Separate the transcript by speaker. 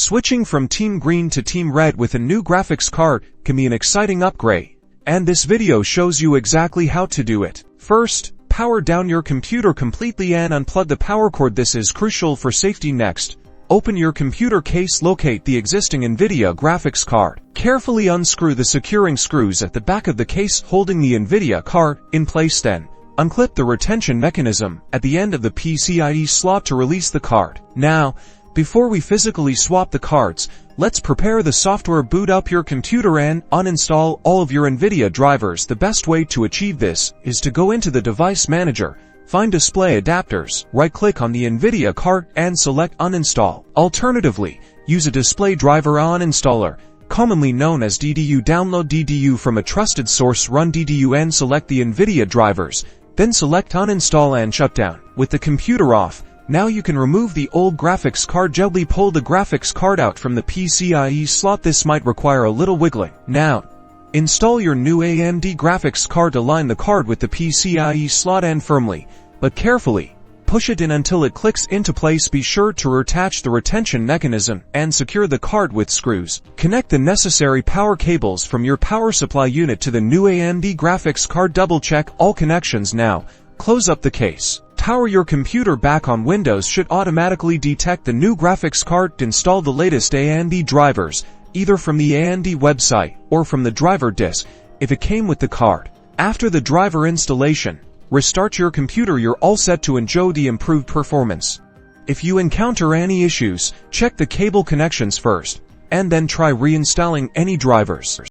Speaker 1: Switching from Team Green to Team Red with a new graphics card can be an exciting upgrade, and this video shows you exactly how to do it. First, power down your computer completely and unplug the power cord. This is crucial for safety. Next, open your computer case, locate the existing Nvidia graphics card. Carefully unscrew the securing screws at the back of the case holding the Nvidia card in place. Then, unclip the retention mechanism at the end of the PCIe slot to release the card. Now, before we physically swap the cards, let's prepare the software. Boot up your computer and uninstall all of your Nvidia drivers. The best way to achieve this is to go into the device manager, find display adapters, right-click on the Nvidia card and select uninstall. Alternatively, use a display driver uninstaller, commonly known as DDU. Download DDU from a trusted source, run DDU and select the Nvidia drivers, then select uninstall and shutdown. With the computer off, now you can remove the old graphics card. Gently pull the graphics card out from the PCIe slot. This might require a little wiggling. Now, install your new AMD graphics card. Align the card with the PCIe slot and firmly, but carefully, push it in until it clicks into place. Be sure to reattach the retention mechanism and secure the card with screws. Connect the necessary power cables from your power supply unit to the new AMD graphics card. Double check all connections. Now, close up the case. Power your computer back on. Windows should automatically detect the new graphics card. Install the latest AMD drivers, either from the AMD website or from the driver disk, if it came with the card. After the driver installation, restart your computer. You're all set to enjoy the improved performance. If you encounter any issues, check the cable connections first, and then try reinstalling any drivers.